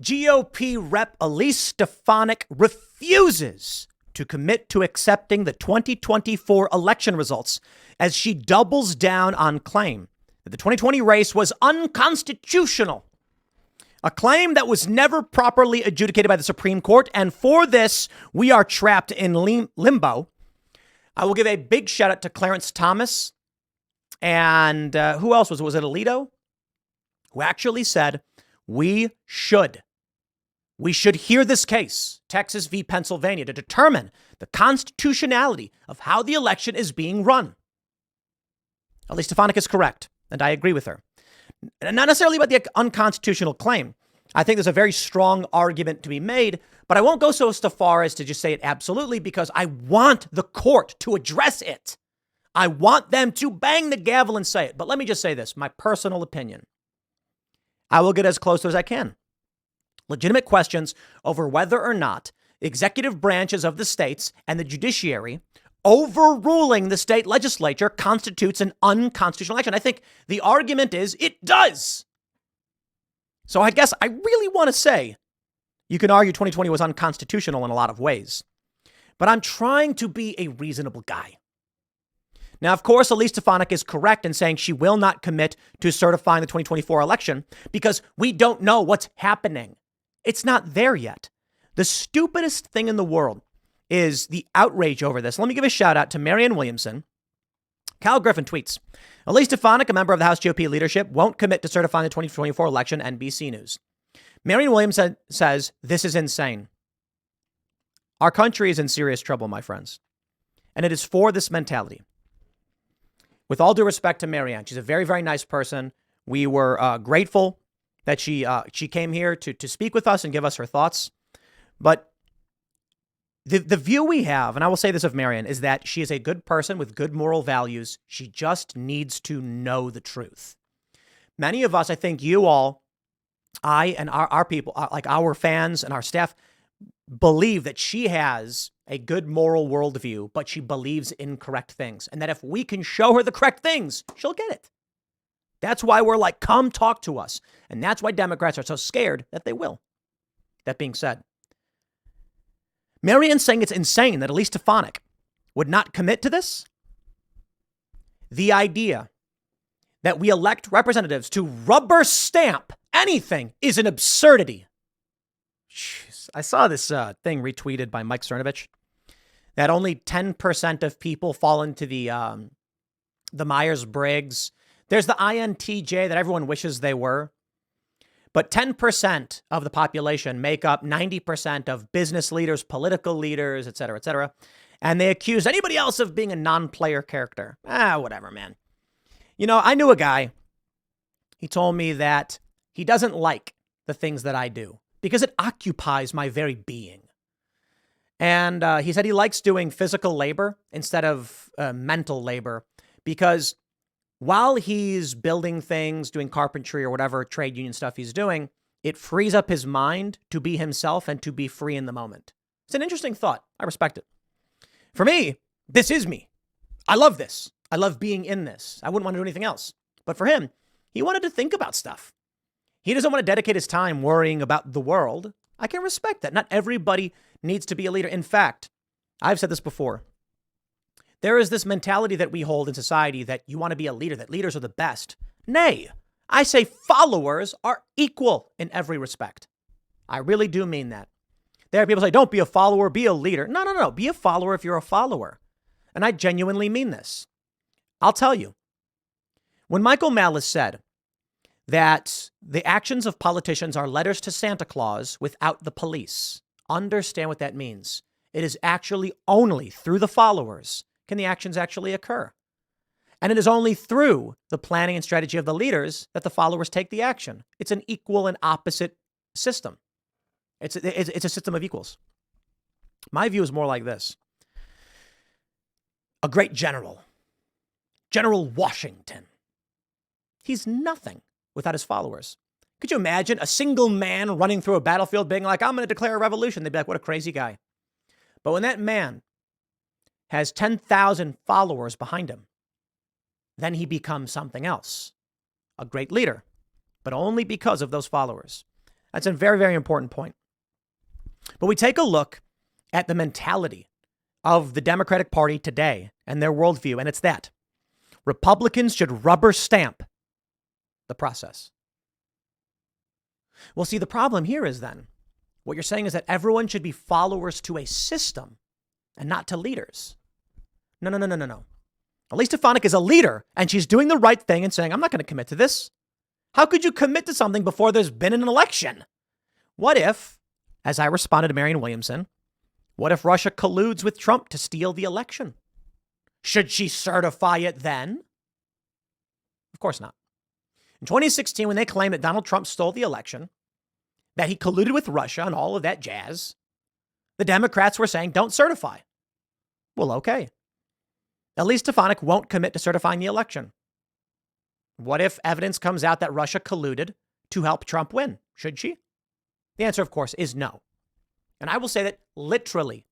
GOP Rep. Elise Stefanik refuses to commit to accepting the 2024 election results as she doubles down on claim that the 2020 race was unconstitutional. A claim that was never properly adjudicated by the Supreme Court. And for this, we are trapped in limbo. I will give a big shout out to Clarence Thomas. And who else was it? Was it Alito? Who actually said, we should hear this case, Texas v. Pennsylvania, to determine the constitutionality of how the election is being run. Elise Stefanik is correct, and I agree with her. Not necessarily about the unconstitutional claim. I think there's a very strong argument to be made, but I won't go so far as to just say it absolutely, because I want the court to address it. I want them to bang the gavel and say it. But let me just say this, my personal opinion. I will get as close as I can. Legitimate questions over whether or not executive branches of the states and the judiciary overruling the state legislature constitutes an unconstitutional action. I think the argument is it does. So I guess I really want to say you can argue 2020 was unconstitutional in a lot of ways, but I'm trying to be a reasonable guy. Now, of course, Elise Stefanik is correct in saying she will not commit to certifying the 2024 election because we don't know what's happening. It's not there yet. The stupidest thing in the world is the outrage over this. Let me give a shout out to Marianne Williamson. Cal Griffin tweets, Elise Stefanik, a member of the House GOP leadership, won't commit to certifying the 2024 election, NBC News. Marianne Williamson says, this is insane. Our country is in serious trouble, my friends. And it is for this mentality. With all due respect to Marianne, she's a very, very nice person. We were grateful that she came here to speak with us and give us her thoughts. But the view we have, and I will say this of Marianne, is that she is a good person with good moral values. She just needs to know the truth. Many of us, I think you all, I and our people, like our fans and our staff, believe that she has a good moral worldview, but she believes in correct things. And that if we can show her the correct things, she'll get it. That's why we're like, come talk to us. And that's why Democrats are so scared that they will. That being said, Marianne's saying it's insane that Elise Stefanik would not commit to this. The idea that we elect representatives to rubber stamp anything is an absurdity. Jeez. I saw this thing retweeted by Mike Cernovich that only 10% of people fall into the Myers-Briggs. There's the INTJ that everyone wishes they were. But 10% of the population make up 90% of business leaders, political leaders, et cetera, et cetera. And they accuse anybody else of being a non-player character. Whatever, man. You know, I knew a guy. He told me that he doesn't like the things that I do because it occupies my very being. And he said he likes doing physical labor instead of mental labor because while he's building things, doing carpentry or whatever trade union stuff he's doing, it frees up his mind to be himself and to be free in the moment. It's an interesting thought. I respect it. For me, this is me. I love this. I love being in this. I wouldn't want to do anything else. But for him, he wanted to think about stuff. He doesn't want to dedicate his time worrying about the world. I can respect that. Not everybody needs to be a leader. In fact, I've said this before. There is this mentality that we hold in society that you want to be a leader, that leaders are the best. Nay, I say followers are equal in every respect. I really do mean that. There are people say, don't be a follower, be a leader. No. Be a follower if you're a follower. And I genuinely mean this. I'll tell you. When Michael Malice said that the actions of politicians are letters to Santa Claus without the police, understand what that means. It is actually only through the followers can the actions actually occur. And it is only through the planning and strategy of the leaders that the followers take the action. It's an equal and opposite system. It's a system of equals. My view is more like this. A great general, General Washington, he's nothing without his followers. Could you imagine a single man running through a battlefield being like, I'm going to declare a revolution? They'd be like, what a crazy guy. But when that man has 10,000 followers behind him, then he becomes something else, a great leader, but only because of those followers. That's a very, very important point. But we take a look at the mentality of the Democratic Party today and their worldview, and it's that Republicans should rubber stamp the process. Well, see, the problem here is then what you're saying is that everyone should be followers to a system and not to leaders. No. Elise Stefanik is a leader, and she's doing the right thing and saying, I'm not going to commit to this. How could you commit to something before there's been an election? What if, as I responded to Marianne Williamson, what if Russia colludes with Trump to steal the election? Should she certify it then? Of course not. In 2016, when they claimed that Donald Trump stole the election, that he colluded with Russia and all of that jazz, the Democrats were saying, don't certify. Well, okay. Elise Stefanik won't commit to certifying the election. What if evidence comes out that Russia colluded to help Trump win? Should she? The answer, of course, is no. And I will say that literally,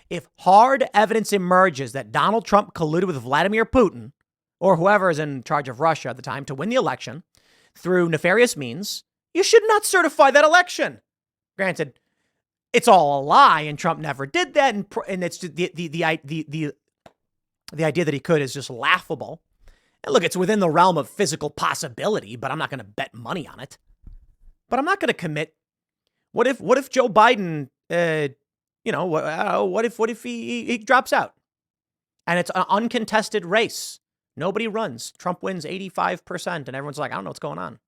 if hard evidence emerges that Donald Trump colluded with Vladimir Putin or whoever is in charge of Russia at the time to win the election through nefarious means, you should not certify that election. Granted, it's all a lie and Trump never did that. And it's the idea that he could is just laughable. And look, it's within the realm of physical possibility, but I'm not going to bet money on it. But I'm not going to commit. What if Joe Biden, what if he drops out and it's an uncontested race? Nobody runs. Trump wins 85% and everyone's like, I don't know what's going on.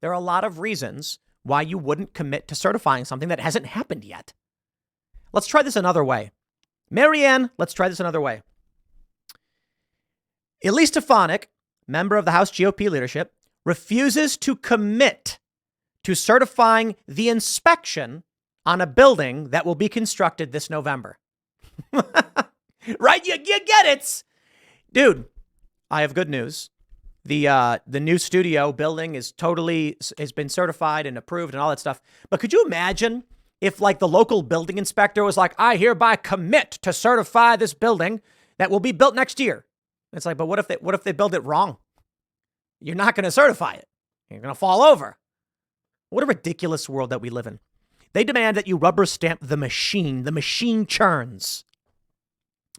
There are a lot of reasons why you wouldn't commit to certifying something that hasn't happened yet. Let's try this another way. Marianne, let's try this another way. Elise Stefanik, member of the House GOP leadership, refuses to commit to certifying the inspection on a building that will be constructed this November. Right? You get it. Dude, I have good news. The new studio building has been certified and approved and all that stuff. But could you imagine if like the local building inspector was like, I hereby commit to certify this building that will be built next year. It's like, but what if they build it wrong? You're not going to certify it. You're going to fall over. What a ridiculous world that we live in. They demand that you rubber stamp the machine. The machine churns.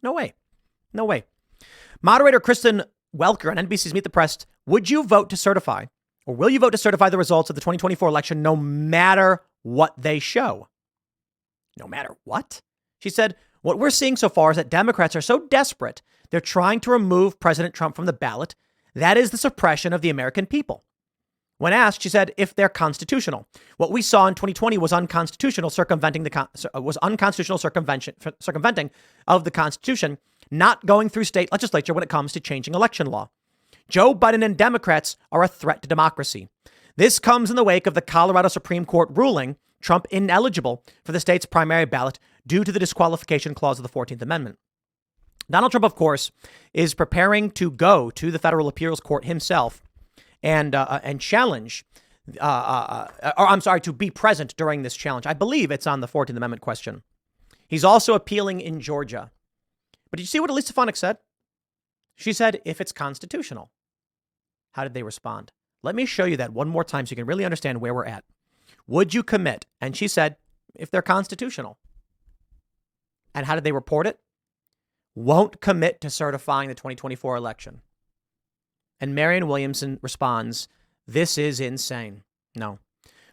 No way. No way. Moderator Kristen Welker on NBC's Meet the Press. Would you vote to certify, or will you vote to certify the results of the 2024 election no matter what they show? No matter what? She said, what we're seeing so far is that Democrats are so desperate, they're trying to remove President Trump from the ballot. That is the suppression of the American people. When asked, she said, if they're constitutional. What we saw in 2020 was unconstitutional circumventing of the Constitution, not going through state legislature when it comes to changing election law. Joe Biden and Democrats are a threat to democracy. This comes in the wake of the Colorado Supreme Court ruling Trump ineligible for the state's primary ballot due to the disqualification clause of the 14th Amendment. Donald Trump, of course, is preparing to go to the federal appeals court himself and challenge, to be present during this challenge. I believe it's on the 14th Amendment question. He's also appealing in Georgia. But did you see what Elise Stefanik said? She said, if it's constitutional. How did they respond? Let me show you that one more time so you can really understand where we're at. Would you commit? And she said, if they're constitutional. And how did they report it? Won't commit to certifying the 2024 election. And Marianne Williamson responds, this is insane. No.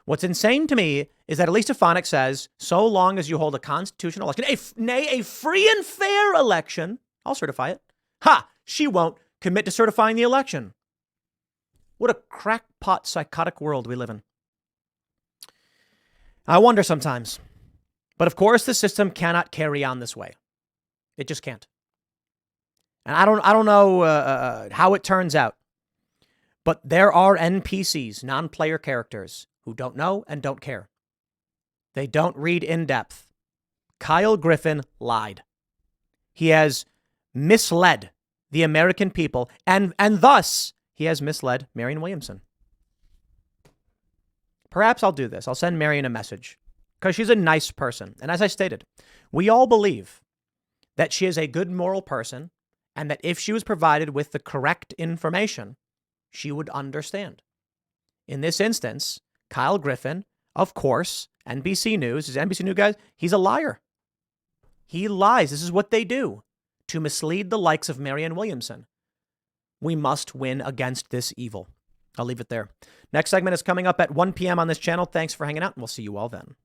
What's insane to me is that Elise Stefanik says, so long as you hold a constitutional election, a free and fair election, I'll certify it. Ha! She won't commit to certifying the election. What a crackpot, psychotic world we live in. I wonder sometimes. But of course, the system cannot carry on this way. It just can't. And I don't know how it turns out. But there are NPCs, non-player characters, who don't know and don't care. They don't read in depth. Kyle Griffin lied. He has misled the American people, and thus he has misled Marianne Williamson. Perhaps I'll do this. I'll send Marianne a message because she's a nice person. And as I stated, we all believe that she is a good moral person and that if she was provided with the correct information, she would understand. In this instance, Kyle Griffin, Of course, NBC News is NBC News guys. He's a liar. He lies. This is what they do to mislead the likes of Marianne Williamson. We must win against this evil. I'll leave it there. Next segment is coming up at 1 p.m. on this channel. Thanks for hanging out, and we'll see you all then.